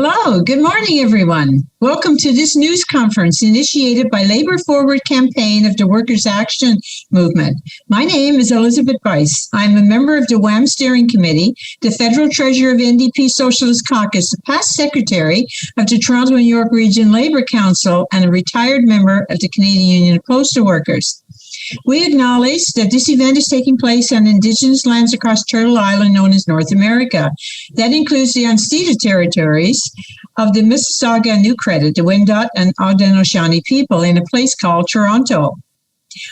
Hello, good morning, everyone. Welcome to this news conference initiated by Labour Forward campaign of the Workers' Action Movement. My name is Elizabeth Weiss. I'm a member of the WAM Steering Committee, the Federal Treasurer of NDP Socialist Caucus, the past Secretary of the Toronto and York Region Labour Council, and a retired member of the Canadian Union of Postal Workers. We acknowledge that this event is taking place on Indigenous lands across Turtle Island known as North America. That includes the unceded territories of the Mississauga and New Credit, the Wendat and Haudenosaunee people in a place called Toronto.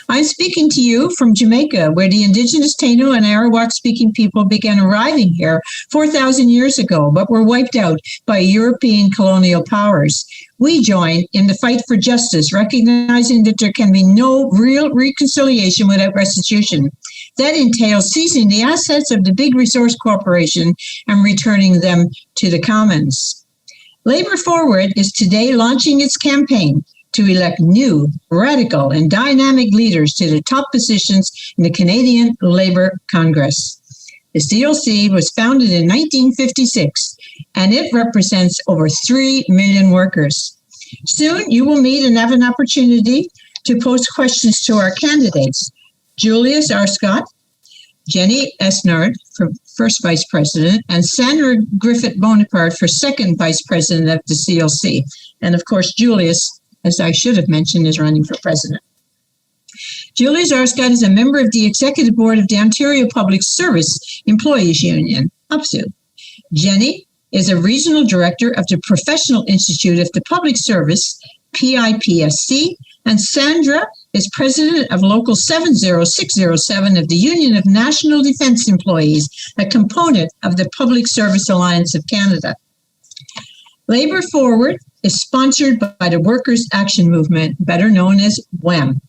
I'm speaking to you from Jamaica, where the Indigenous Taino and Arawak-speaking people began arriving here 4,000 years ago, but were wiped out by European colonial powers. We join in the fight for justice, recognizing that there can be no real reconciliation without restitution. That entails seizing the assets of the big resource corporation and returning them to the commons. Labour Forward is today launching its campaign to elect new, radical, and dynamic leaders to the top positions in the Canadian Labour Congress. The CLC was founded in 1956, and it represents over 3 million workers. Soon, you will meet and have an opportunity to pose questions to our candidates. Julius Arscott, Jennie Esnard for first Vice President, and Sandra Griffith-Bonaparte for second Vice President of the CLC. And of course, Julius, as I should have mentioned, is running for president. Julius Arscott is a member of the Executive Board of the Ontario Public Service Employees Union, OPSEU. Jennie is a Regional Director of the Professional Institute of the Public Service, PIPSC, and Sandra is President of Local 70607 of the Union of National Defence Employees, a component of the Public Service Alliance of Canada. Labour Forward is sponsored by the Workers' Action Movement, better known as WAM,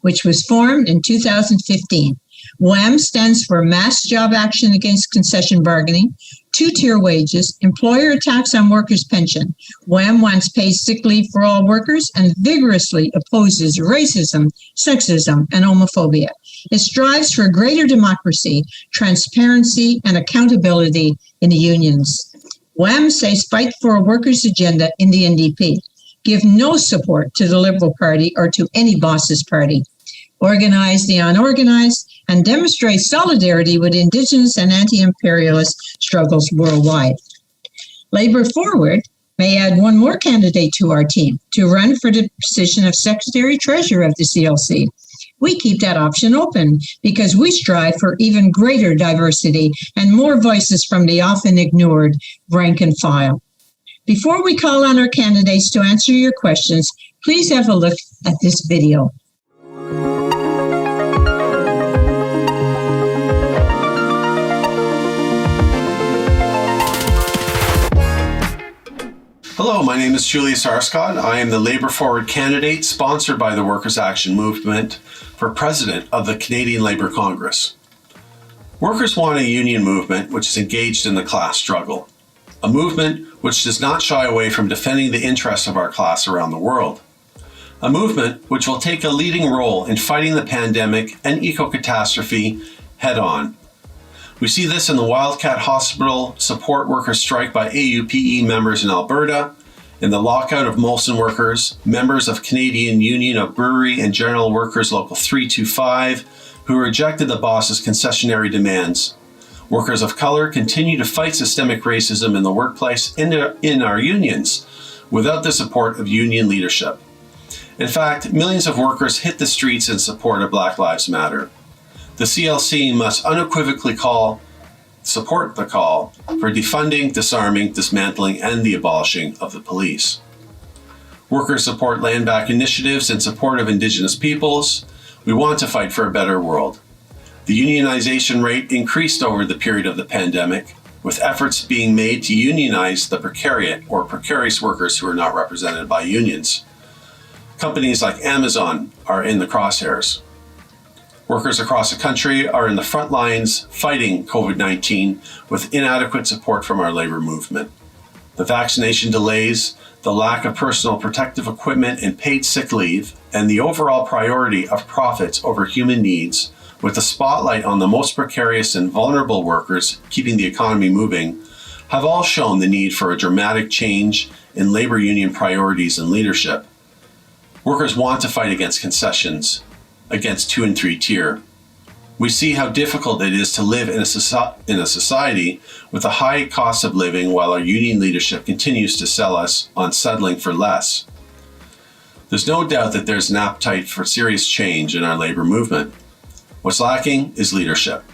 which was formed in 2015. WAM stands for Mass Job Action Against Concession Bargaining, two-tier wages, employer attacks on workers' pension. WAM wants paid sick leave for all workers and vigorously opposes racism, sexism, and homophobia. It strives for greater democracy, transparency, and accountability in the unions. WAM says fight for a workers' agenda in the NDP. Give no support to the Liberal Party or to any boss's party. Organize the unorganized and demonstrate solidarity with Indigenous and anti-imperialist struggles worldwide. Labour Forward may add one more candidate to our team to run for the position of Secretary-Treasurer of the CLC. We keep that option open because we strive for even greater diversity and more voices from the often ignored rank and file. Before we call on our candidates to answer your questions, please have a look at this video. Hello, my name is Julius Arscott. I am the Labour Forward candidate sponsored by the Workers' Action Movement for President of the Canadian Labour Congress. Workers want a union movement which is engaged in the class struggle, a movement which does not shy away from defending the interests of our class around the world, a movement which will take a leading role in fighting the pandemic and eco-catastrophe head-on. We see this in the Wildcat Hospital support workers strike by AUPE members in Alberta, in the lockout of Molson workers, members of Canadian Union of Brewery and General Workers Local 325, who rejected the boss's concessionary demands. Workers of color continue to fight systemic racism in the workplace and in our unions without the support of union leadership. In fact, millions of workers hit the streets in support of Black Lives Matter. The CLC must unequivocally support the call for defunding, disarming, dismantling, and the abolishing of the police. Workers support land back initiatives in support of Indigenous peoples. We want to fight for a better world. The unionization rate increased over the period of the pandemic, with efforts being made to unionize the precariat or precarious workers who are not represented by unions. Companies like Amazon are in the crosshairs. Workers across the country are in the front lines fighting COVID-19 with inadequate support from our labor movement. The vaccination delays, the lack of personal protective equipment and paid sick leave, and the overall priority of profits over human needs, with the spotlight on the most precarious and vulnerable workers keeping the economy moving, have all shown the need for a dramatic change in labor union priorities and leadership. Workers want to fight against concessions, against 2 and 3 tier. We see how difficult it is to live in a society with a high cost of living while our union leadership continues to sell us on settling for less. There's no doubt that there's an appetite for serious change in our labor movement. What's lacking is leadership.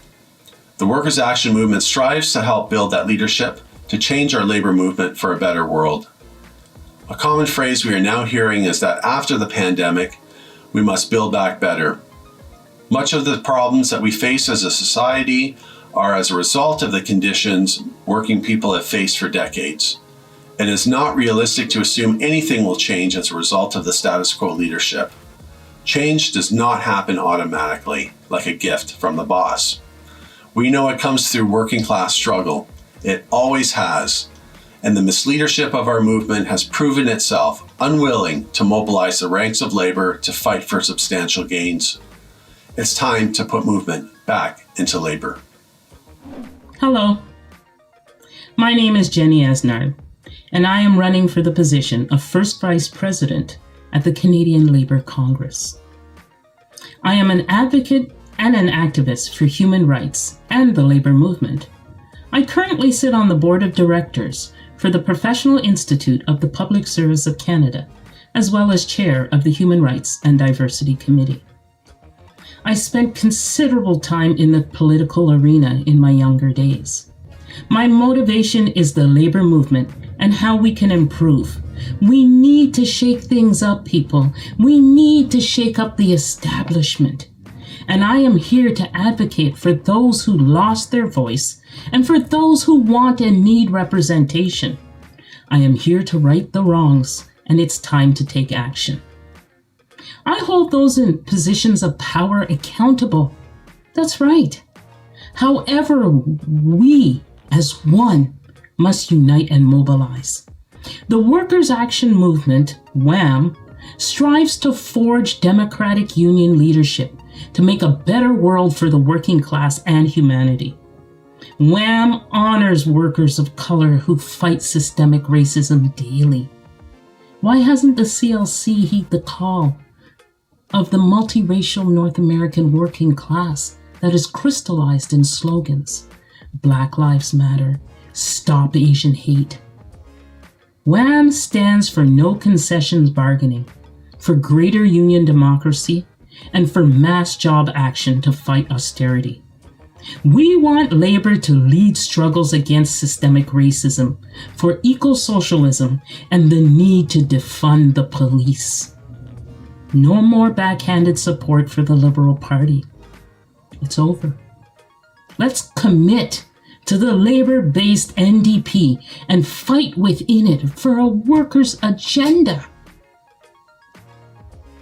The Workers' Action Movement strives to help build that leadership to change our labor movement for a better world. A common phrase we are now hearing is that after the pandemic, we must build back better. Much of the problems that we face as a society are as a result of the conditions working people have faced for decades. It is not realistic to assume anything will change as a result of the status quo leadership. Change does not happen automatically, like a gift from the boss. We know it comes through working class struggle. It always has. And the misleadership of our movement has proven itself unwilling to mobilize the ranks of labor to fight for substantial gains. It's time to put movement back into labor. Hello. My name is Jennie Esnard, and I am running for the position of First Vice President at the Canadian Labour Congress. I am an advocate and an activist for human rights and the labor movement. I currently sit on the board of directors for the Professional Institute of the Public Service of Canada, as well as chair of the Human Rights and Diversity Committee. I spent considerable time in the political arena in my younger days. My motivation is the labor movement and how we can improve. We need to shake things up, people. We need to shake up the establishment. And I am here to advocate for those who lost their voice and for those who want and need representation. I am here to right the wrongs, and it's time to take action. I hold those in positions of power accountable. That's right. However, we, as one, must unite and mobilize. The Workers' Action Movement, WAM, strives to forge democratic union leadership to make a better world for the working class and humanity. WAM honors workers of color who fight systemic racism daily. Why hasn't the CLC heed the call of the multiracial North American working class that is crystallized in slogans? Black Lives Matter, Stop Asian Hate. WAM stands for no concessions bargaining, for greater union democracy, and for mass job action to fight austerity. We want labor to lead struggles against systemic racism, for equal socialism, and the need to defund the police. No more backhanded support for the Liberal Party. It's over. Let's commit to the labor-based NDP and fight within it for a workers' agenda.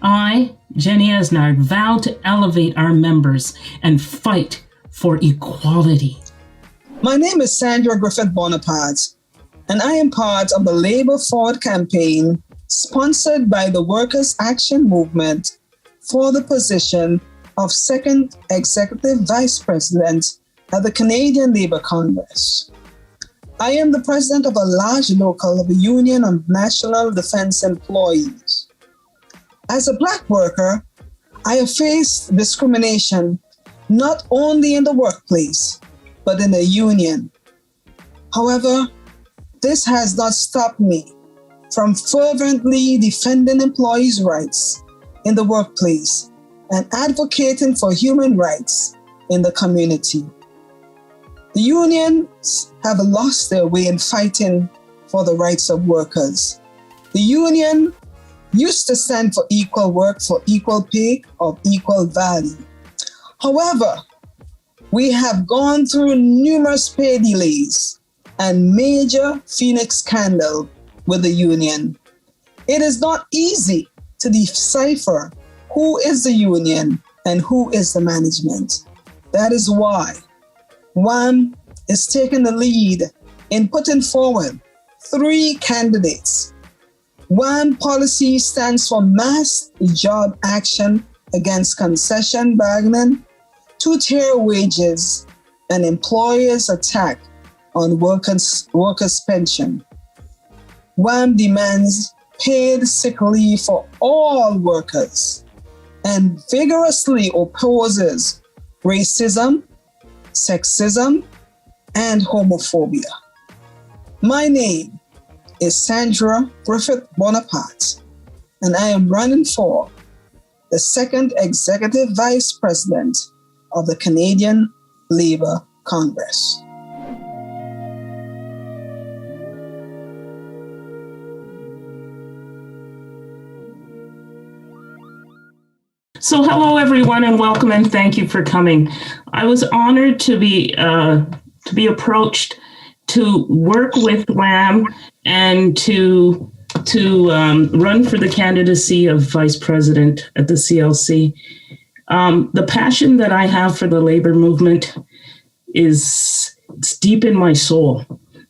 I, Jennie Esnard, vow to elevate our members and fight for equality. My name is Sandra Griffith-Bonaparte, and I am part of the Labour Forward campaign sponsored by the Workers' Action Movement for the position of Second Executive Vice President at the Canadian Labour Congress. I am the president of a large local union of national defense employees. As a Black worker, I have faced discrimination not only in the workplace, but in the union. However, this has not stopped me from fervently defending employees' rights in the workplace and advocating for human rights in the community. The unions have lost their way in fighting for the rights of workers. The union used to stand for equal work for equal pay of equal value. However, we have gone through numerous pay delays and major Phoenix scandal with the union. It is not easy to decipher who is the union and who is the management. That is why WAM is taking the lead in putting forward 3 candidates. WAM policy stands for mass job action against concession bargaining, 2-tier wages, and employers' attack on workers' pension. WAM demands paid sick leave for all workers and vigorously opposes racism, sexism, and homophobia. My name is Sandra Griffith-Bonaparte, and I am running for the second Executive Vice President of the Canadian Labour Congress. So hello, everyone, and welcome, and thank you for coming. I was honored to be approached to work with WAM and to run for the candidacy of vice president at the CLC. The passion that I have for the labor movement it's deep in my soul.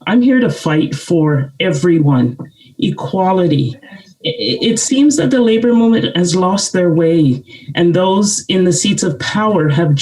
I'm here to fight for everyone, equality. It seems that the labor movement has lost their way, and those in the seats of power have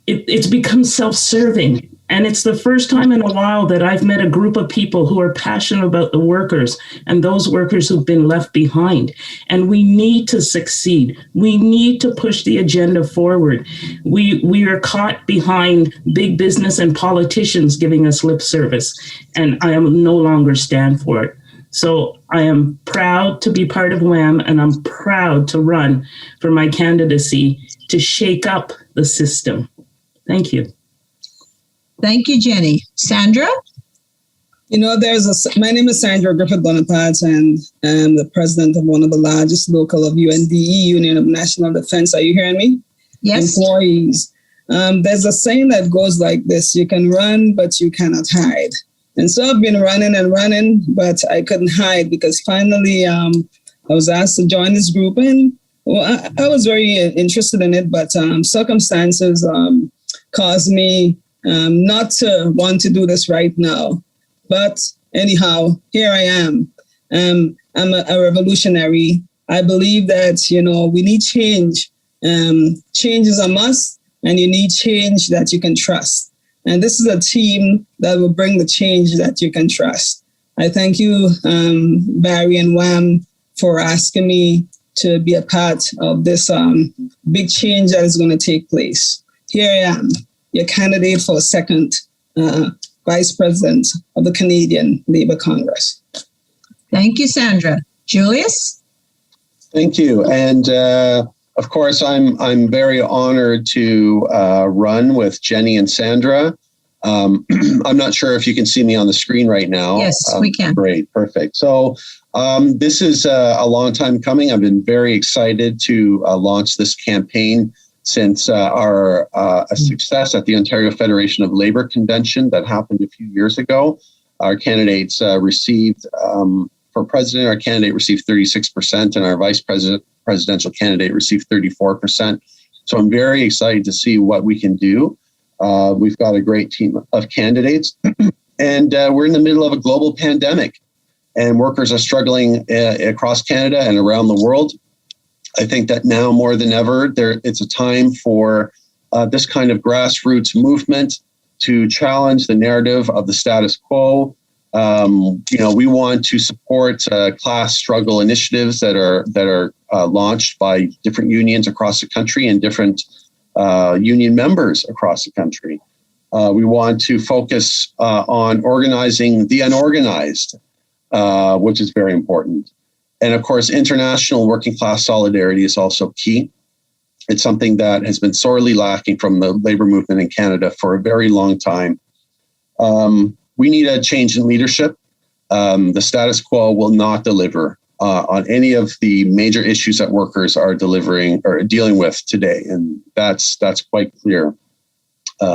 it's become self-serving. And it's the first time in a while that I've met a group of people who are passionate about the workers and those workers who've been left behind. And we need to succeed. We need to push the agenda forward. We are caught behind big business and politicians giving us lip service, and I am no longer stand for it. So I am proud to be part of WAM, and I'm proud to run for my candidacy to shake up the system. Thank you. Thank you, Jennie. Sandra? My name is Sandra Griffith-Bonaparte, and I'm the president of one of the largest local of UNDE, Union of National Defense. Are you hearing me? Yes. Employees. There's a saying that goes like this: you can run, but you cannot hide. And so I've been running, but I couldn't hide because finally I was asked to join this group, and I was very interested in it, but circumstances caused me not to want to do this right now. But anyhow, here I am. I'm a revolutionary. I believe that, we need change. Change is a must, and you need change that you can trust. And this is a team that will bring the change that you can trust. I thank you, Barry and WAM, for asking me to be a part of this big change that is going to take place. Here I am, your candidate for second vice president of the Canadian Labour Congress. Thank you, Sandra. Julius? Thank you. And of course, I'm very honored to run with Jennie and Sandra. I'm not sure if you can see me on the screen right now. Yes, we can. Great, perfect. So this is a long time coming. I've been very excited to launch this campaign since our success at the Ontario Federation of Labour Convention that happened a few years ago. Our candidates received, for president, our candidate received 36%, and our vice presidential candidate received 34%. So I'm very excited to see what we can do. We've got a great team of candidates, and we're in the middle of a global pandemic, and workers are struggling across Canada and around the world. I think that now more than ever, it's a time for this kind of grassroots movement to challenge the narrative of the status quo. We want to support class struggle initiatives that are launched by different unions across the country and different union members across the country. We want to focus on organizing the unorganized, which is very important. And of course, international working class solidarity is also key. It's something that has been sorely lacking from the labor movement in Canada for a very long time. We need a change in leadership. The status quo will not deliver on any of the major issues that workers are delivering or dealing with today, and that's quite clear.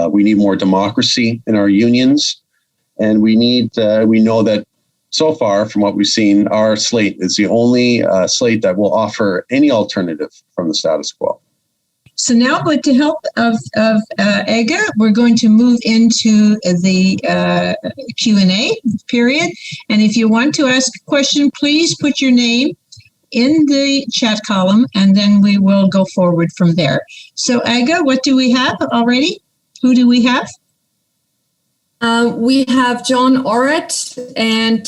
We need more democracy in our unions, and we know that so far, from what we've seen, our slate is the only slate that will offer any alternative from the status quo. So now, with the help of Ega, we're going to move into the Q&A period. And if you want to ask a question, please put your name in the chat column, and then we will go forward from there. So Ega, what do we have already? Who do we have? We have John Orett and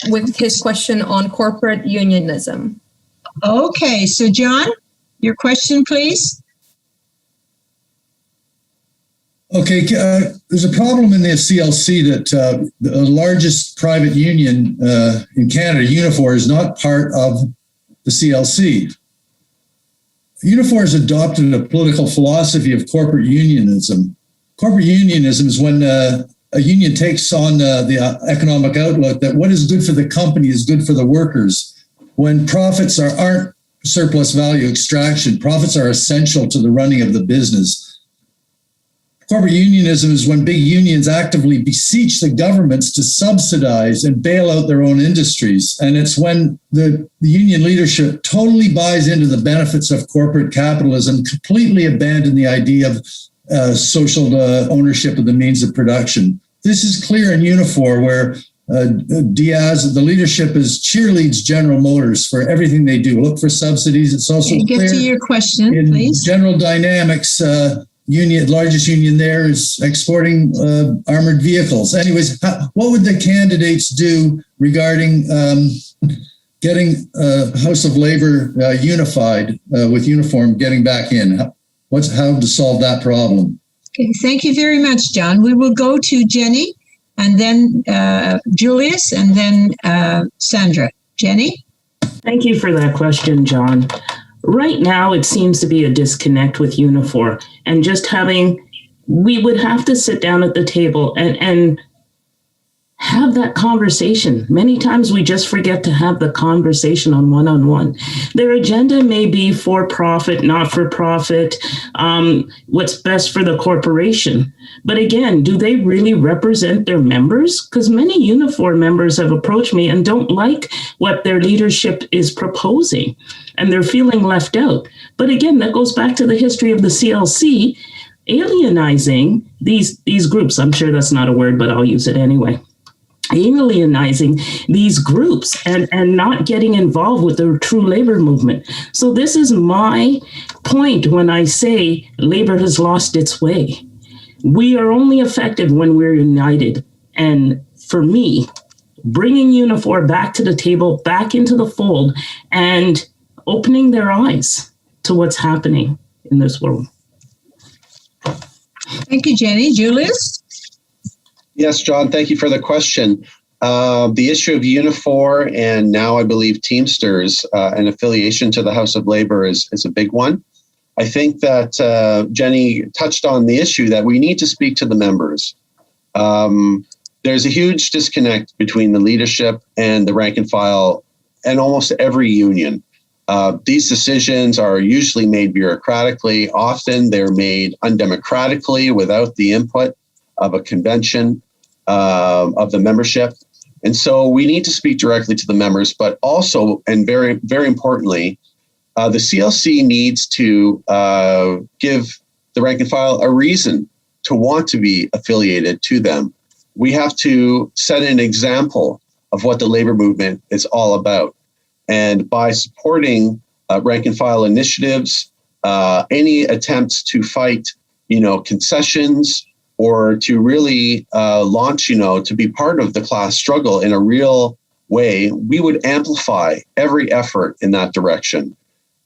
with his question on corporate unionism. Okay, so John, your question, please. Okay, there's a problem in the CLC that the largest private union in Canada, Unifor, is not part of the CLC. Unifor has adopted a political philosophy of corporate unionism. Corporate unionism is when a union takes on the economic outlook that what is good for the company is good for the workers. When profits aren't surplus value extraction, profits are essential to the running of the business. Corporate unionism is when big unions actively beseech the governments to subsidize and bail out their own industries. And it's when the union leadership totally buys into the benefits of corporate capitalism, completely abandon the idea of social ownership of the means of production. This is clear in Unifor, where Diaz, the leadership, cheerleads General Motors for everything they do. Look for subsidies. It's also Get clear to your question, in please. General Dynamics, largest union there is exporting armored vehicles. Anyways, what would the candidates do regarding getting House of Labor unified with uniform, getting back in? How to solve that problem? Okay, thank you very much, John. We will go to Jennie, and then Julius, and then Sandra. Jennie? Thank you for that question, John. Right now, it seems to be a disconnect with Unifor, and we would have to sit down at the table and have that conversation. Many times we just forget to have the conversation on one-on-one. Their agenda may be for profit, not for profit, what's best for the corporation. But again, do they really represent their members? Because many Unifor members have approached me and don't like what their leadership is proposing, and they're feeling left out. But again, that goes back to the history of the CLC, alienizing these groups. I'm sure that's not a word, but I'll use it anyway. Alienizing these groups and not getting involved with the true labor movement. So this is my point when I say labor has lost its way. We are only effective when we're united. And for me, bringing Unifor back to the table, back into the fold, and opening their eyes to what's happening in this world. Thank you, Jennie. Julius? Yes, John, thank you for the question. The issue of Unifor and now I believe Teamsters and affiliation to the House of Labor is a big one. I think that Jennie touched on the issue that we need to speak to the members. There's a huge disconnect between the leadership and the rank and file and almost every union. These decisions are usually made bureaucratically. Often they're made undemocratically without the input of a convention of the membership. And so we need to speak directly to the members, but also, and very, very importantly, the CLC needs to give the rank and file a reason to want to be affiliated to them. We have to set an example of what the labor movement is all about. And by supporting rank and file initiatives, any attempts to fight, concessions, or to really launch, to be part of the class struggle in a real way, we would amplify every effort in that direction.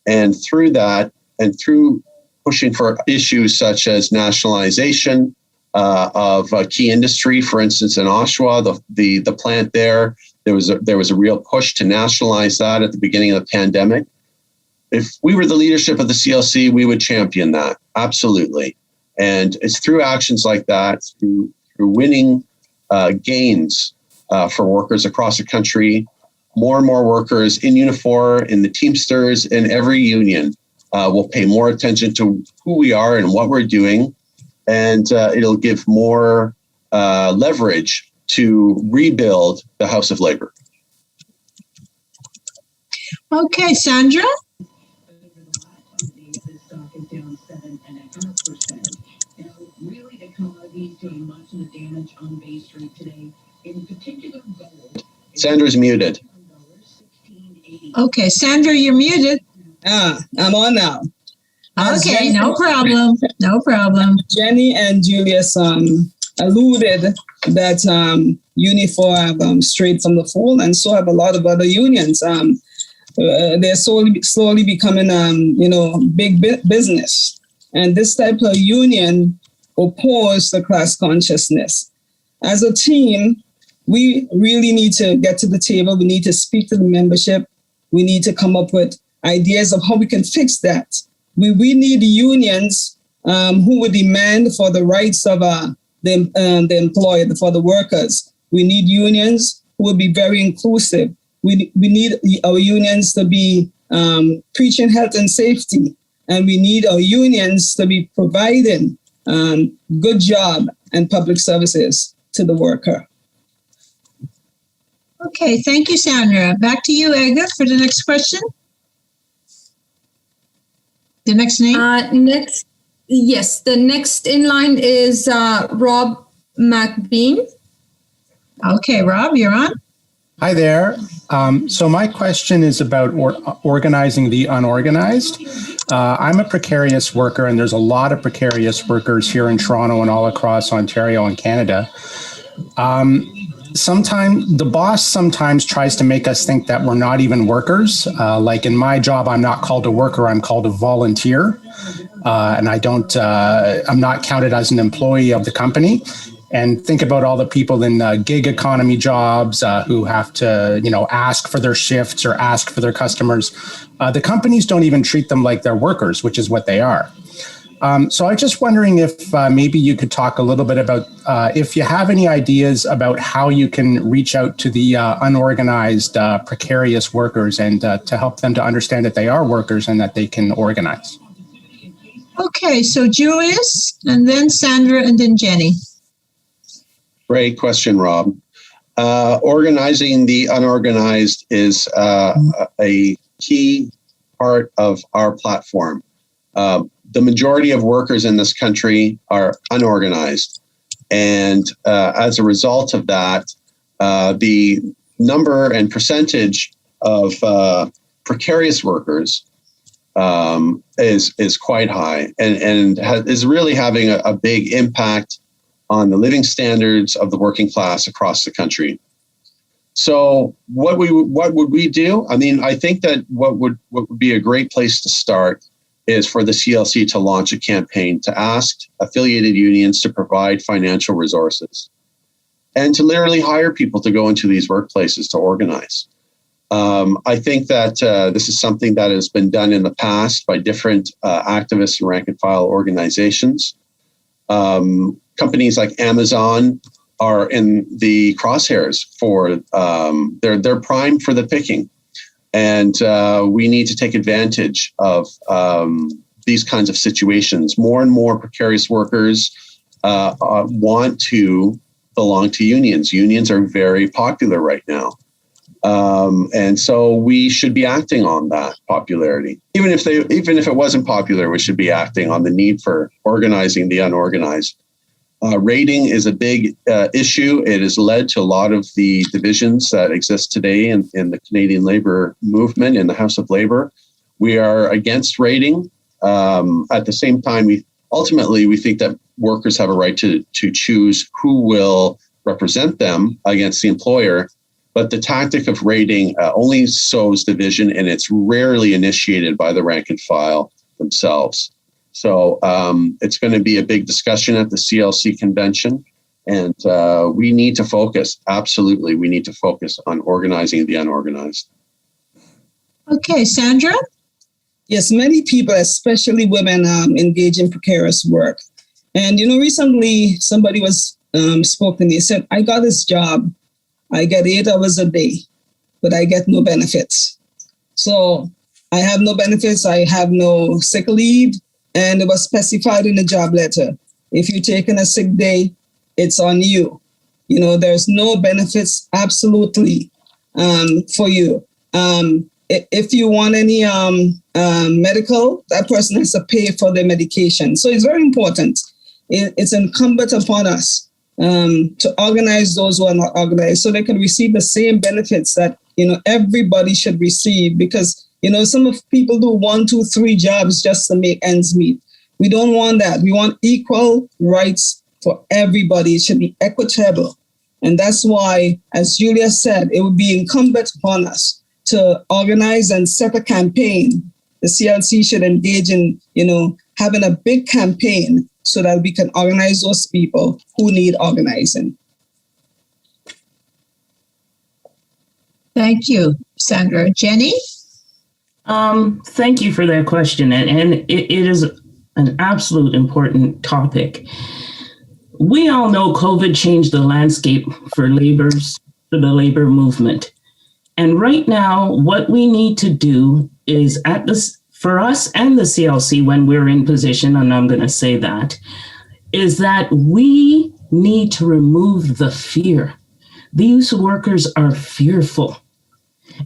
And through that, and through pushing for issues such as nationalization of key industry, for instance, in Oshawa, the plant there was a real push to nationalize that at the beginning of the pandemic. If we were the leadership of the CLC, we would champion that, absolutely. And it's through actions like that, through winning gains for workers across the country, more and more workers in Unifor, in the Teamsters, in every union will pay more attention to who we are and what we're doing. And it'll give more leverage to rebuild the House of Labor. Okay, Sandra? Really, the commodities doing much of the damage on Bay Street today, in particular gold. Sandra's muted. Okay, Sandra, you're muted. I'm on now. Okay, no problem. No problem. Jennie and Julius alluded that Unifor have strayed from the fold, and so have a lot of other unions. They're slowly becoming, big business. And this type of union oppose the class consciousness. As a team, we really need to get to the table. We need to speak to the membership. We need to come up with ideas of how we can fix that. We need unions who would demand for the rights of the employed, for the workers. We need unions who will be very inclusive. We need our unions to be preaching health and safety, and we need our unions to be providing good job and public services to the worker. Okay, thank you, Sandra. Back to you, Edgar, for the next question. The next name? The next in line is Rob McBean. Okay, Rob, you're on. Hi there. So my question is about organizing the unorganized. I'm a precarious worker, and there's a lot of precarious workers here in Toronto and all across Ontario and Canada. Sometimes the boss sometimes tries to make us think that we're not even workers. Like in my job, I'm not called a worker, I'm called a volunteer. And I'm not counted as an employee of the company. And think about all the people in gig economy jobs who have to, ask for their shifts or ask for their customers. The companies don't even treat them like they're workers, which is what they are. So I'm just wondering if maybe you could talk a little bit about if you have any ideas about how you can reach out to the unorganized, precarious workers and to help them to understand that they are workers and that they can organize. Okay, so Julius, and then Sandra, and then Jennie. Great question, Rob. Organizing the unorganized is a key part of our platform. The majority of workers in this country are unorganized. And as a result of that, the number and percentage of precarious workers is quite high and is really having a big impact on the living standards of the working class across the country. So what would we do? I mean, I think that what would be a great place to start is for the CLC to launch a campaign to ask affiliated unions to provide financial resources and to literally hire people to go into these workplaces to organize. I think that this is something that has been done in the past by different activist and rank and file organizations. Companies like Amazon are in the crosshairs for they're primed for the picking. And we need to take advantage of these kinds of situations. More and more precarious workers want to belong to unions. Unions are very popular right now. And so we should be acting on that popularity. Even if it wasn't popular, we should be acting on the need for organizing the unorganized. Rating is a big issue. It has led to a lot of the divisions that exist today in the Canadian labor movement in the House of Labor. We are against rating. At the same time, we think that workers have a right to choose who will represent them against the employer. But the tactic of rating only sows division, and it's rarely initiated by the rank and file themselves. So it's going to be a big discussion at the CLC convention, and we need to focus. Absolutely, we need to focus on organizing the unorganized. Okay, Sandra? Yes, many people, especially women, engage in precarious work. And, recently somebody spoke to me and said, I got this job. I get 8 hours a day, but I get no benefits. So I have no benefits. I have no sick leave. And it was specified in the job letter. If you're taking a sick day, it's on you. There's no benefits absolutely for you. If you want any medical, that person has to pay for their medication. So it's very important. It's incumbent upon us to organize those who are not organized so they can receive the same benefits that, everybody should receive, because some of people do 1, 2, 3 jobs just to make ends meet. We don't want that. We want equal rights for everybody. It should be equitable. And that's why, as Julius said, it would be incumbent upon us to organize and set a campaign. The CLC should engage in, having a big campaign so that we can organize those people who need organizing. Thank you, Sandra. Jennie? Thank you for that question. And it is an absolute important topic. We all know COVID changed the landscape for the labor movement. And right now, what we need to do is for us and the CLC, when we're in position, and I'm going to say that, is that we need to remove the fear. These workers are fearful.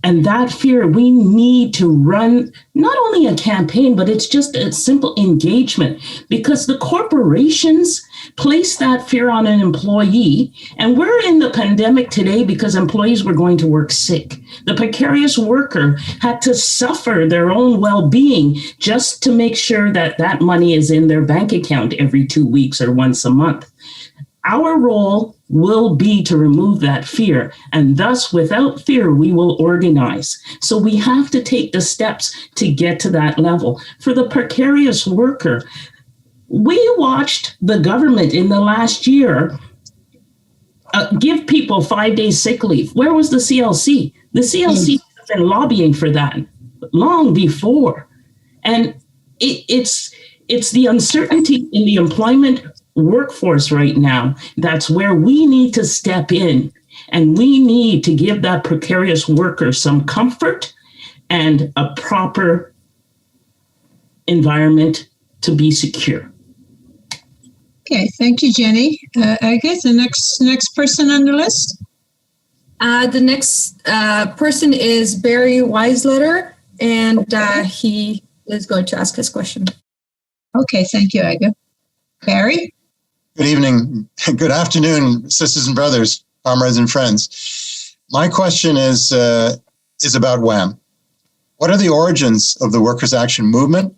And that fear, we need to run not only a campaign, but it's just a simple engagement, because the corporations place that fear on an employee. And we're in the pandemic today because employees were going to work sick. The precarious worker had to suffer their own well-being just to make sure that that money is in their bank account every 2 weeks or once a month. Our role will be to remove that fear, and thus without fear, we will organize. So we have to take the steps to get to that level. For the precarious worker, we watched the government in the last year give people 5 days sick leave. Where was the CLC? The CLC has been lobbying for that long before. And it's the uncertainty in the employment workforce right now. That's where we need to step in, and we need to give that precarious worker some comfort and a proper environment to be secure. Okay, thank you, Jennie. I guess the next person on the list. The next person is Barry Weisletter, and he is going to ask his question. Okay, thank you, Aga. Barry? Good evening. Good afternoon, sisters and brothers, comrades and friends. My question is about WAM. What are the origins of the Workers' Action Movement?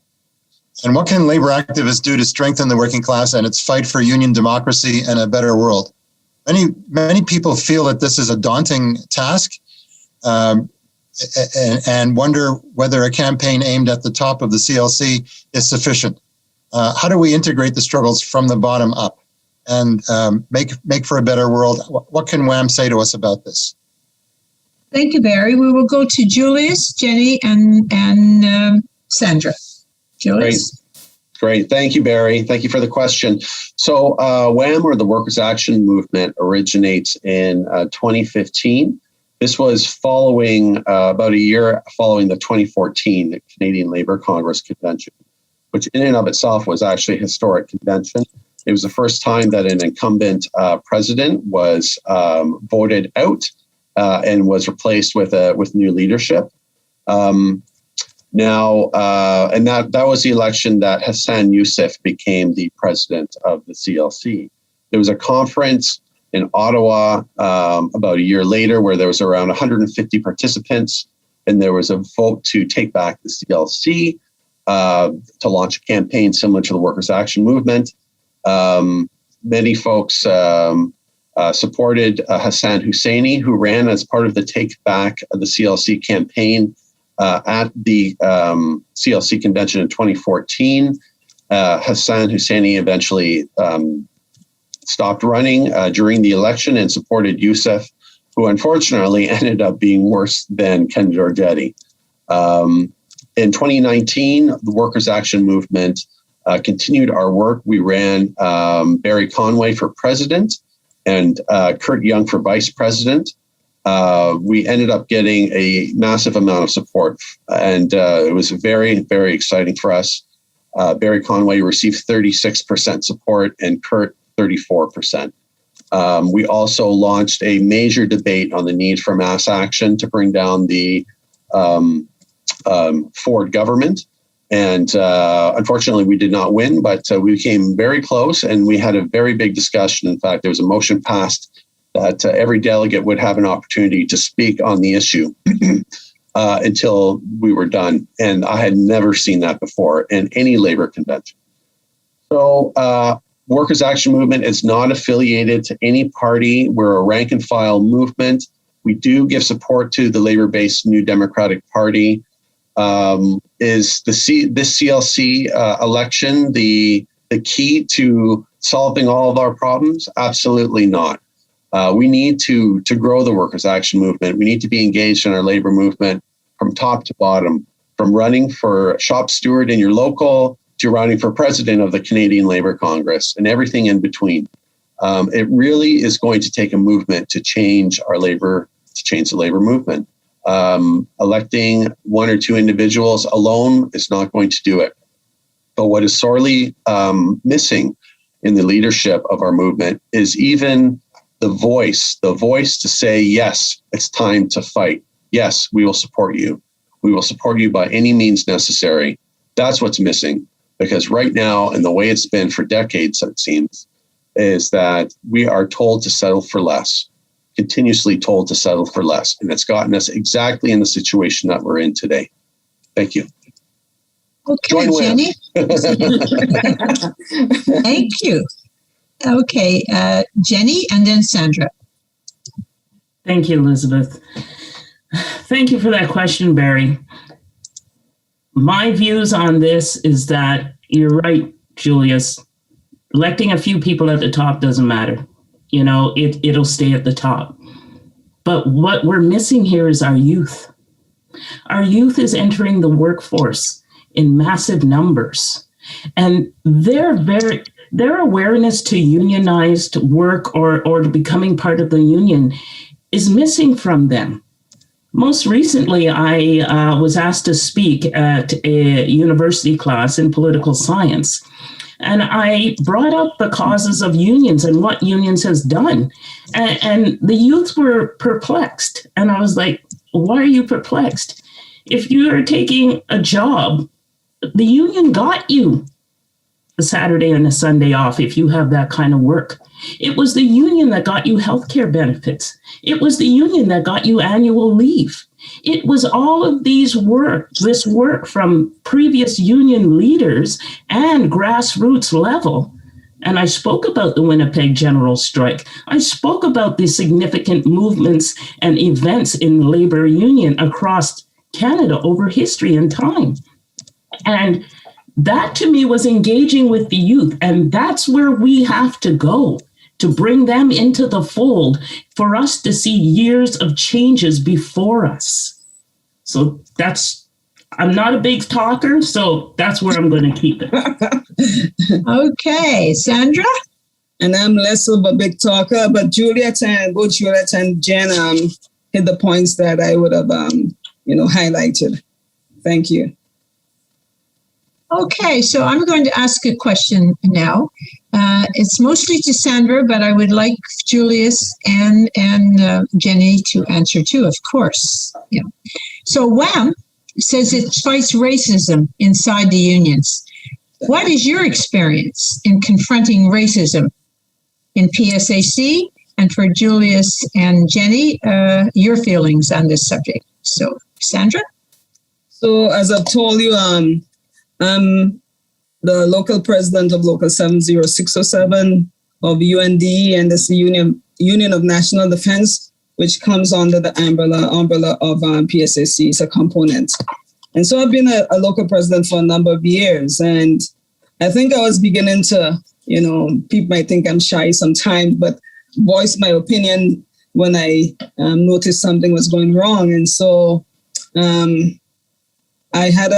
And what can labor activists do to strengthen the working class and its fight for union democracy and a better world? Many people feel that this is a daunting task and wonder whether a campaign aimed at the top of the CLC is sufficient. How do we integrate the struggles from the bottom up and make for a better world? What can WAM say to us about this? Thank you, Barry. We will go to Julius, Jennie, and Sandra. Julius? Great. Thank you, Barry. Thank you for the question. So WAM, or the Workers' Action Movement, originates in 2015. This was following about a year following the 2014 Canadian Labour Congress Convention, which in and of itself was actually a historic convention. It was the first time that an incumbent president was voted out and was replaced with new leadership. And that was the election that Hassan Youssef became the president of the CLC. There was a conference in Ottawa about a year later where there was around 150 participants, and there was a vote to take back the CLC, to launch a campaign similar to the Workers' Action Movement. Many folks supported Hassan Husseini, who ran as part of the Take Back of the CLC campaign at the CLC convention in 2014. Hassan Husseini eventually stopped running during the election and supported Youssef, who unfortunately ended up being worse than Ken Giorgetti. In 2019, the Workers' Action Movement continued our work. We ran Barry Conway for president and Kurt Young for vice president. We ended up getting a massive amount of support, and it was very, very exciting for us. Barry Conway received 36% support and Kurt 34%. We also launched a major debate on the need for mass action to bring down the Ford government. And unfortunately, we did not win, but we came very close, and we had a very big discussion. In fact, there was a motion passed that every delegate would have an opportunity to speak on the issue until we were done. And I had never seen that before in any labor convention. So Workers' Action Movement is not affiliated to any party. We're a rank and file movement. We do give support to the labor-based New Democratic Party. Is this CLC election the key to solving all of our problems? Absolutely not. We need to grow the Workers' Action Movement. We need to be engaged in our labor movement from top to bottom, from running for shop steward in your local to running for president of the Canadian Labour Congress and everything in between. It really is going to take a movement to change the labor movement. Electing one or two individuals alone is not going to do it. But what is sorely missing in the leadership of our movement is even the voice to say, yes, it's time to fight. Yes, we will support you. We will support you by any means necessary. That's what's missing. Because right now, and the way it's been for decades, it seems, is that we are told to settle for less, continuously told to settle for less. And it's gotten us exactly in the situation that we're in today. Thank you. Okay, Jennie. Thank you. Okay, Jennie and then Sandra. Thank you, Elizabeth. Thank you for that question, Barry. My views on this is that you're right, Julius. Electing a few people at the top doesn't matter. You know, it'll stay at the top. But what we're missing here is our youth. Our youth is entering the workforce in massive numbers. And their awareness to unionized work or to becoming part of the union is missing from them. Most recently, I was asked to speak at a university class in political science, and I brought up the causes of unions and what unions has done. And the youth were perplexed. And I was like, why are you perplexed? If you are taking a job, the union got you a Saturday and a Sunday off if you have that kind of work. It was the union that got you healthcare benefits. It was the union that got you annual leave. It was all of this work from previous union leaders and grassroots level. And I spoke about the Winnipeg General Strike. I spoke about the significant movements and events in the labor union across Canada over history and time. And that to me was engaging with the youth. And that's where we have to go to bring them into the fold for us to see years of changes before us. So I'm not a big talker, so that's where I'm going to keep it. Okay, Sandra? And I'm less of a big talker, but both Juliet and Jen hit the points that I would have, highlighted. Thank you. Okay, so I'm going to ask a question now. It's mostly to Sandra, but I would like Julius and Jennie to answer too, of course. Yeah. So WAM says it fights racism inside the unions. What is your experience in confronting racism in PSAC? And for Julius and Jennie, your feelings on this subject. So, Sandra? So as I've told you, I'm the local president of Local 70607 of UND, and it's the Union of National Defense, which comes under the umbrella of PSAC. It's a component. And so I've been a local president for a number of years. And I think I was beginning to, people might think I'm shy sometimes, but voice my opinion when I noticed something was going wrong. And so I had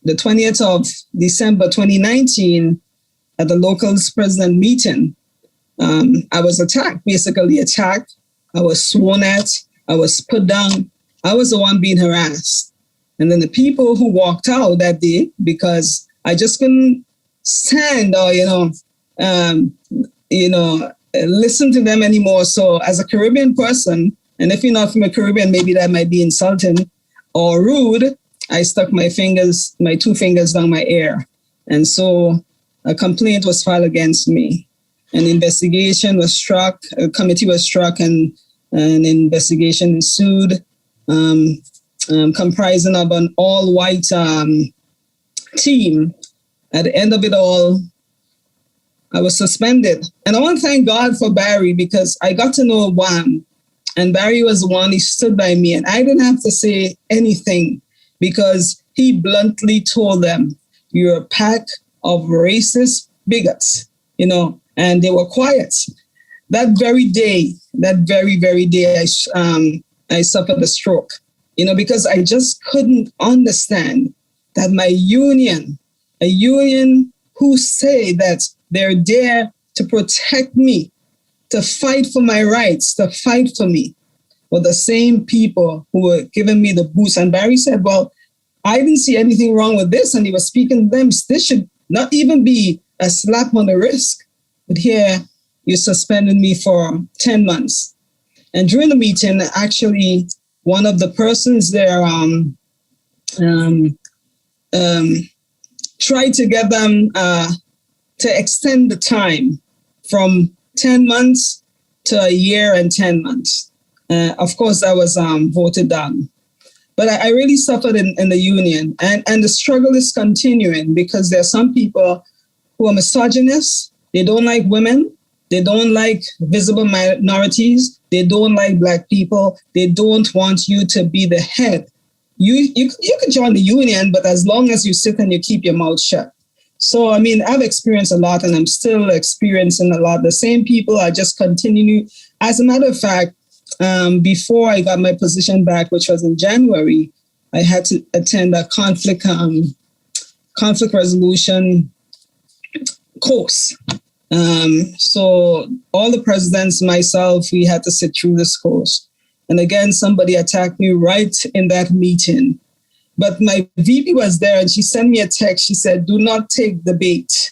the 20th of December 2019 at the locals president meeting. I was basically attacked. I was sworn at. I was put down. I was the one being harassed. And then the people who walked out that day, because I just couldn't stand or, listen to them anymore. So as a Caribbean person, and if you're not from a Caribbean, maybe that might be insulting or rude, I stuck my two fingers down my ear. And so a complaint was filed against me. An investigation was struck, a committee was struck, and an investigation ensued, comprising of an all-white team. At the end of it all, I was suspended. And I want to thank God for Barry, because I got to know Wham. And Barry was the one, he stood by me, and I didn't have to say anything, because he bluntly told them, "You're a pack of racist bigots," and they were quiet. That very day, I suffered a stroke, because I just couldn't understand that my union, a union who say that they're there to protect me, to fight for my rights, to fight for me, were the same people who were giving me the boost. And Barry said, "Well, I didn't see anything wrong with this." And he was speaking to them. This should not even be a slap on the wrist. But here, you suspended me for 10 months. And during the meeting, actually, one of the persons there tried to get them to extend the time from 10 months to a year and 10 months. Of course, that was voted down. But I really suffered in the union. And the struggle is continuing, because there are some people who are misogynist. They don't like women. They don't like visible minorities. They don't like Black people. They don't want you to be the head. You can join the union, but as long as you sit and you keep your mouth shut. So, I've experienced a lot, and I'm still experiencing a lot. The same people are just continuing. As a matter of fact, before I got my position back, which was in January, I had to attend a conflict resolution course. So all the presidents, myself, we had to sit through this course. And again, somebody attacked me right in that meeting. But my VP was there, and she sent me a text. She said, "Do not take the bait."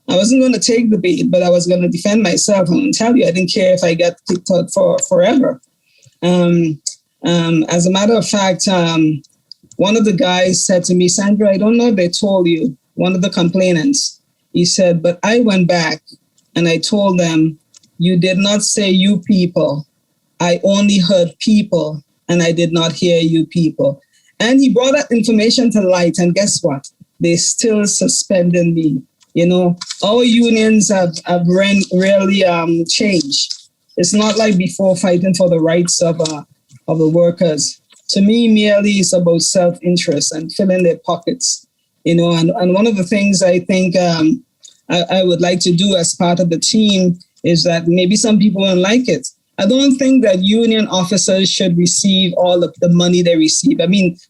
I wasn't going to take the bait, but I was going to defend myself. I'm going to tell you, I didn't care if I got kicked out for forever. As a matter of fact, one of the guys said to me, "Sandra, I don't know if they told you," one of the complainants. He said, "But I went back and I told them, you did not say you people. I only heard people, and I did not hear you people." And he brought that information to light, and guess what? They still suspended me. Our unions have really changed. It's not like before, fighting for the rights of the workers. To me, merely it's about self-interest and filling their pockets. And one of the things I think I would like to do as part of the team is that maybe some people won't like it. I don't think that union officers should receive all of the money they receive.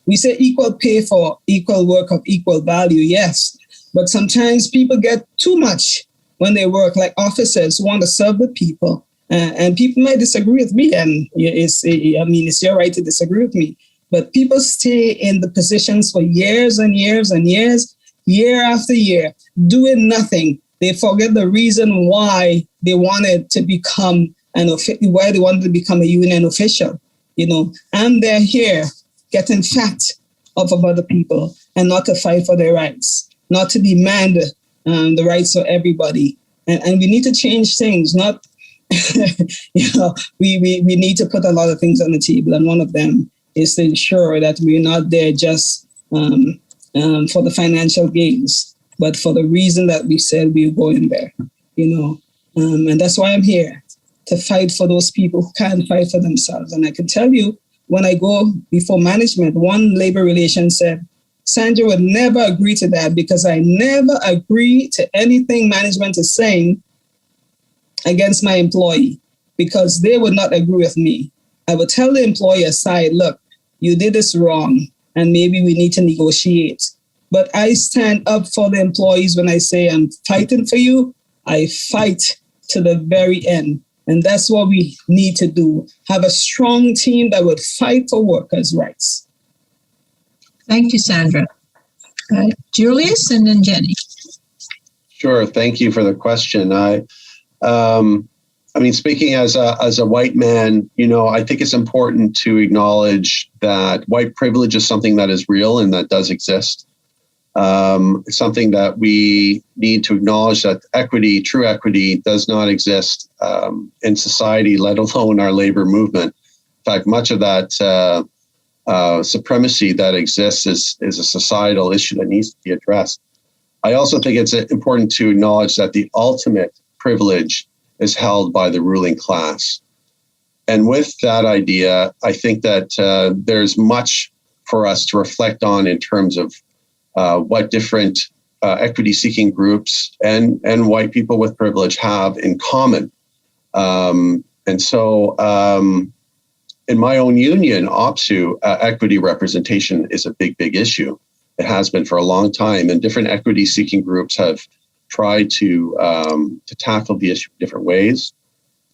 We say equal pay for equal work of equal value, yes. But sometimes people get too much when they work, like officers who want to serve the people. And people might disagree with me, and it's your right to disagree with me. But people stay in the positions for years and years and years, year after year, doing nothing. They forget the reason why they wanted to become a union official. And they're here getting fat off of other people, and not to fight for their rights, not to demand the rights of everybody. And we need to change things, not, we need to put a lot of things on the table. And one of them is to ensure that we're not there just for the financial gains, but for the reason that we said we were going there, and that's why I'm here, to fight for those people who can't fight for themselves. And I can tell you, when I go before management, one labor relations said, "Sandra would never agree to that, because I never agree to anything management is saying against my employee, because they would not agree with me. I would tell the employee aside, look, you did this wrong, and maybe we need to negotiate. But I stand up for the employees when I say I'm fighting for you. I fight to the very end. And that's what we need to do. Have a strong team that would fight for workers' rights." Thank you, Sandra. Julius, and then Jennie. Sure. Thank you for the question. Speaking as a white man, I think it's important to acknowledge that white privilege is something that is real and that does exist. It's something that we need to acknowledge, that equity, true equity, does not exist in society, let alone our labor movement. In fact, much of that supremacy that exists is a societal issue that needs to be addressed. I also think it's important to acknowledge that the ultimate privilege is held by the ruling class. And with that idea, I think that there's much for us to reflect on in terms of what different equity-seeking groups and white people with privilege have in common. And so in my own union, OPSEU, equity representation is a big, big issue. It has been for a long time, and different equity-seeking groups have tried to tackle the issue in different ways.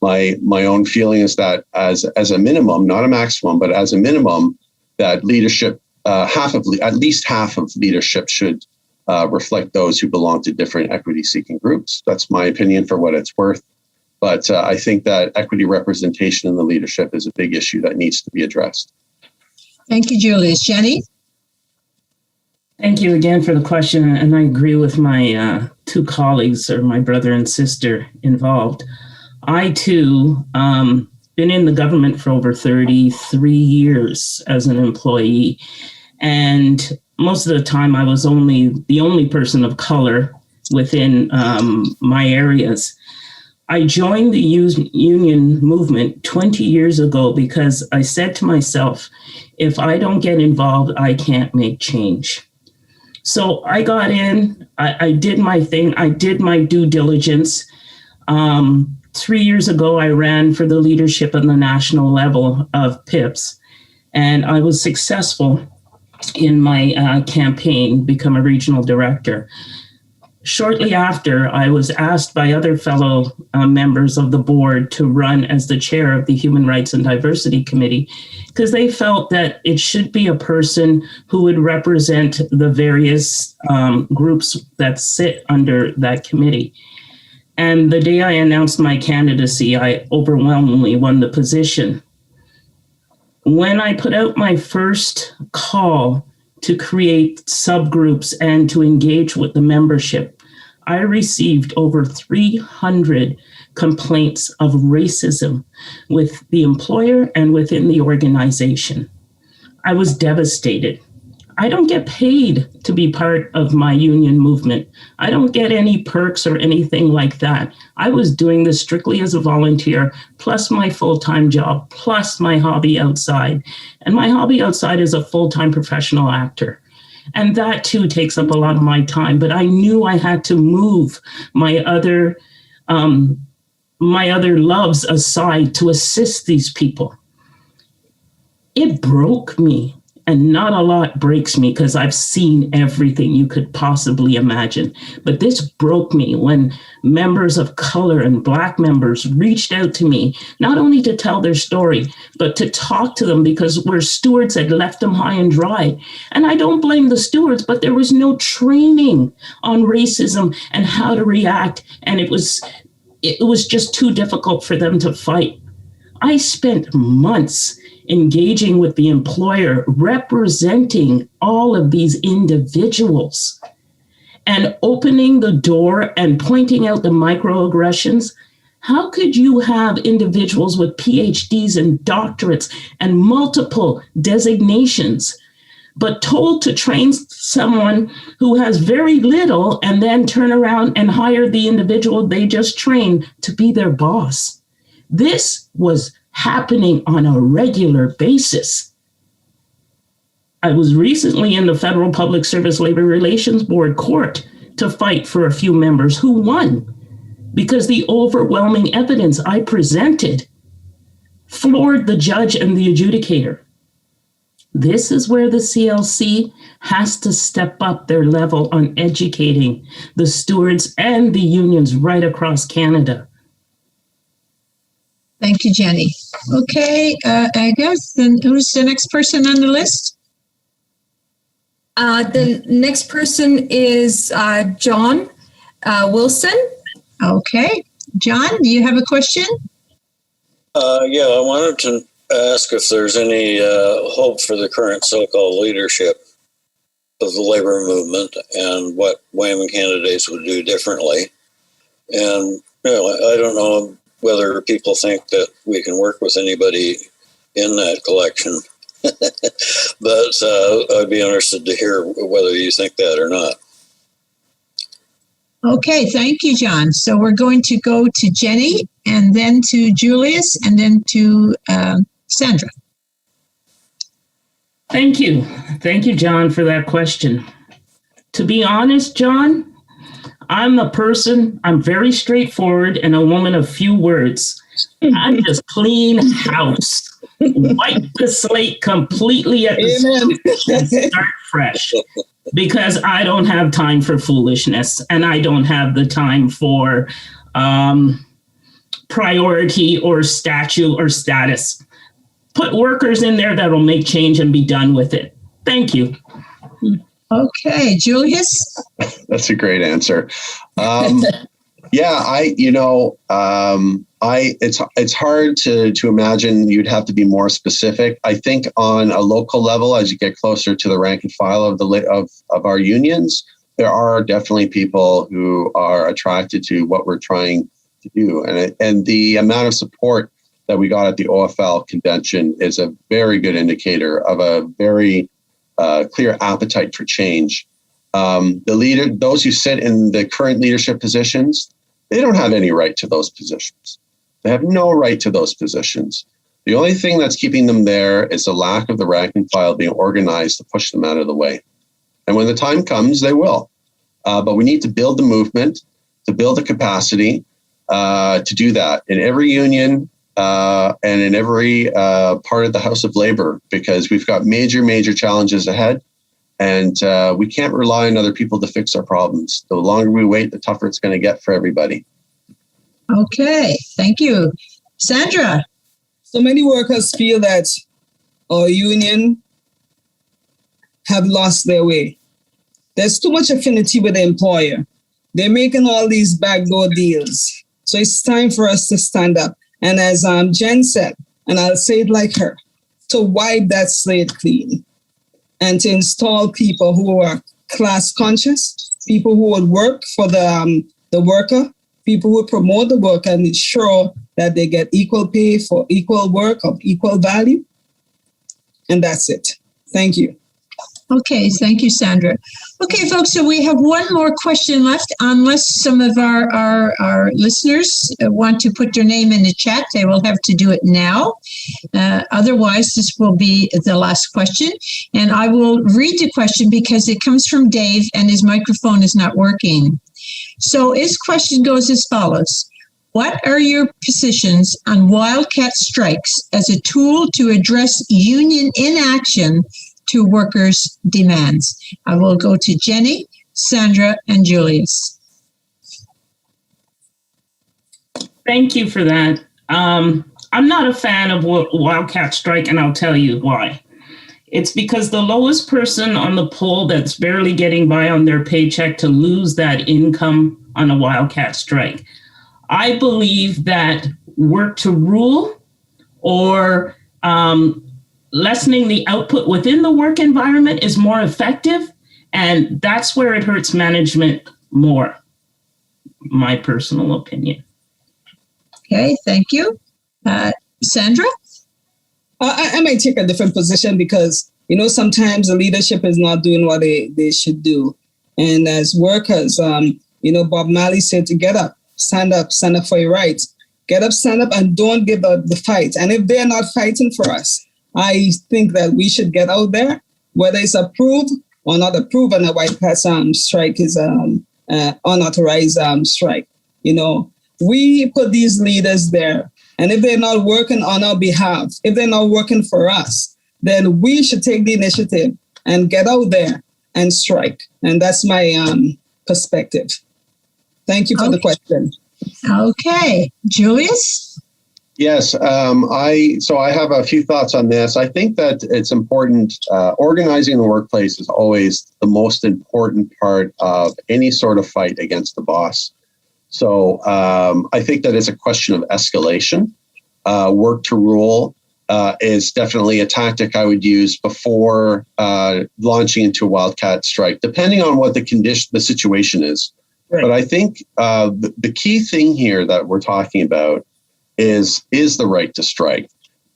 My own feeling is that as a minimum, not a maximum, but as a minimum, that leadership, at least half of leadership should reflect those who belong to different equity-seeking groups. That's my opinion for what it's worth. But I think that equity representation in the leadership is a big issue that needs to be addressed. Thank you, Julius. Jennie? Thank you again for the question. And I agree with my two colleagues, or my brother and sister involved. I, too, been in the government for over 33 years as an employee. And most of the time, I was the only person of color within my areas. I joined the union movement 20 years ago because I said to myself, if I don't get involved, I can't make change. So I got in, I did my thing, I did my due diligence. 3 years ago, I ran for the leadership on the national level of PIPSC, and I was successful in my campaign, become a regional director. Shortly after, I was asked by other fellow members of the board to run as the chair of the Human Rights and Diversity Committee, because they felt that it should be a person who would represent the various groups that sit under that committee. And the day I announced my candidacy, I overwhelmingly won the position. When I put out my first call to create subgroups and to engage with the membership, I received over 300 complaints of racism with the employer and within the organization. I was devastated. I don't get paid to be part of my union movement. I don't get any perks or anything like that. I was doing this strictly as a volunteer, plus my full-time job, plus my hobby outside. And my hobby outside is a full-time professional actor. And that too takes up a lot of my time, but I knew I had to move my other loves aside to assist these people. It broke me. And not a lot breaks me because I've seen everything you could possibly imagine. But this broke me when members of color and Black members reached out to me, not only to tell their story, but to talk to them because where stewards had left them high and dry. And I don't blame the stewards, but there was no training on racism and how to react. And it was just too difficult for them to fight. I spent months engaging with the employer, representing all of these individuals and opening the door and pointing out the microaggressions. How could you have individuals with PhDs and doctorates and multiple designations, but told to train someone who has very little and then turn around and hire the individual they just trained to be their boss? This was happening on a regular basis. I was recently in the Federal Public Service Labor Relations Board court to fight for a few members who won because the overwhelming evidence I presented floored the judge and the adjudicator. This is where the CLC has to step up their level on educating the stewards and the unions right across Canada. Thank you, Jennie. Okay, I guess then who's the next person on the list? The next person is John Wilson. Okay. John, do you have a question? Yeah, I wanted to ask if there's any hope for the current so-called leadership of the labor movement and what WAM candidates would do differently. And I don't know whether people think that we can work with anybody in that collection. But I'd be interested to hear whether you think that or not. Okay, thank you, John. So we're going to go to Jennie, and then to Julius, and then to Sandra. Thank you. Thank you, John, for that question. To be honest, John, I'm very straightforward and a woman of few words. I just clean house, wipe the slate completely at the start and start fresh, because I don't have time for foolishness, and I don't have the time for priority or statue or status. Put workers in there that'll make change and be done with it. Thank you. Okay, Julius? That's a great answer. It's hard to imagine. You'd have to be more specific. I think on a local level, as you get closer to the rank and file of our unions, there are definitely people who are attracted to what we're trying to do, and the amount of support that we got at the OFL convention is a very good indicator of a very clear appetite for change. Those who sit in the current leadership positions, they don't have any right to those positions. They have no right to those positions. The only thing that's keeping them there is the lack of the rank and file being organized to push them out of the way. And when the time comes, they will. But we need to build the movement, to build the capacity to do that in every union and in every part of the House of Labor, because we've got major challenges ahead. And we can't rely on other people to fix our problems. The longer we wait, the tougher it's going to get for everybody. Okay, thank you. Sandra? So many workers feel that our union have lost their way. There's too much affinity with the employer. They're making all these backdoor deals. So it's time for us to stand up. And as Jen said, and I'll say it like her, to wipe that slate clean and to install people who are class conscious, people who would work for the worker, people who would promote the work and ensure that they get equal pay for equal work of equal value. And that's it. Thank you. Okay, thank you, Sandra. Okay, folks, so we have one more question left. Unless some of our listeners want to put their name in the chat, they will have to do it now. Otherwise, this will be the last question. And I will read the question because it comes from Dave and his microphone is not working. So his question goes as follows. What are your positions on wildcat strikes as a tool to address union inaction to workers' demands? I will go to Jennie, Sandra, and Julius. Thank you for that. I'm not a fan of wildcat strike, and I'll tell you why. It's because the lowest person on the poll that's barely getting by on their paycheck to lose that income on a wildcat strike. I believe that work to rule or lessening the output within the work environment is more effective, and that's where it hurts management more, my personal opinion. Okay, thank you. Sandra? I might take a different position because, sometimes the leadership is not doing what they should do. And as workers, Bob Marley said to get up, stand up for your rights. Get up, stand up, and don't give up the fight. And if they're not fighting for us, I think that we should get out there, whether it's approved or not approved, and a white pass strike is unauthorized strike. We put these leaders there, and if they're not working on our behalf, if they're not working for us, then we should take the initiative and get out there and strike. And that's my perspective. Thank you for the question. Okay, Julius? Yes, I have a few thoughts on this. I think that it's important. Organizing the workplace is always the most important part of any sort of fight against the boss. So I think that it's a question of escalation. Work to rule is definitely a tactic I would use before launching into a wildcat strike, depending on what the situation is. Right. But I think the key thing here that we're talking about is the right to strike.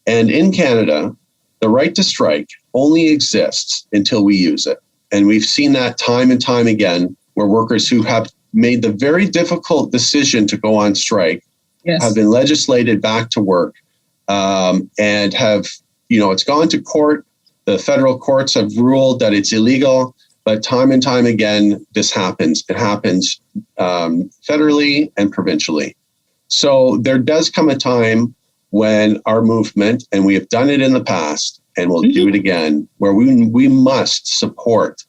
And in Canada, the right to strike only exists until we use it. And we've seen that time and time again, where workers who have made the very difficult decision to go on strike, have been legislated back to work, and have, it's gone to court. The federal courts have ruled that it's illegal, but time and time again, this happens. It happens federally and provincially. So there does come a time when our movement, and we have done it in the past, and we'll do it again, where we must support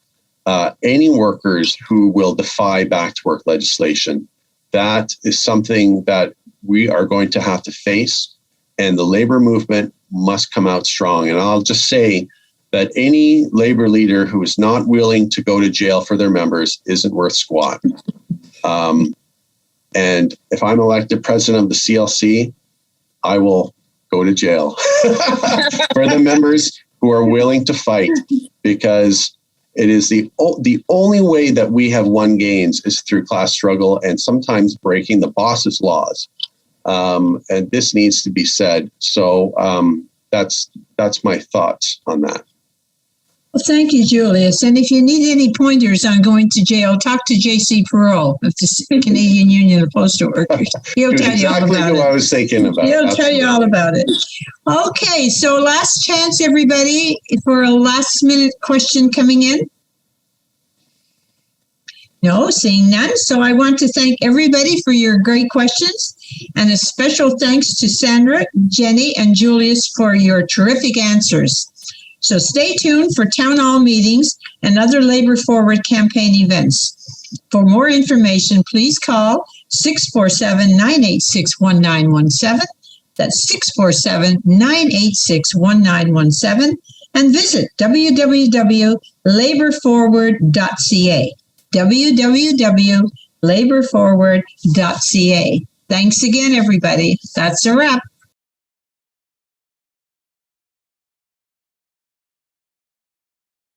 any workers who will defy back to work legislation. That is something that we are going to have to face, and the labor movement must come out strong. And I'll just say that any labor leader who is not willing to go to jail for their members isn't worth squat. And if I'm elected president of the CLC, I will go to jail for the members who are willing to fight, because it is the only way that we have won gains is through class struggle and sometimes breaking the boss's laws. And this needs to be said. So that's my thoughts on that. Well, thank you, Julius. And if you need any pointers on going to jail, talk to J.C. Perot of the Canadian Union of Postal Workers. He'll tell you all about it. I was thinking about. He'll tell you all about it. Okay, so last chance, everybody, for a last-minute question coming in. No, seeing none. So I want to thank everybody for your great questions, and a special thanks to Sandra, Jennie, and Julius for your terrific answers. So stay tuned for town hall meetings and other Labor Forward campaign events. For more information, please call 647-986-1917. That's 647-986-1917. And visit www.laborforward.ca. www.laborforward.ca. Thanks again, everybody. That's a wrap.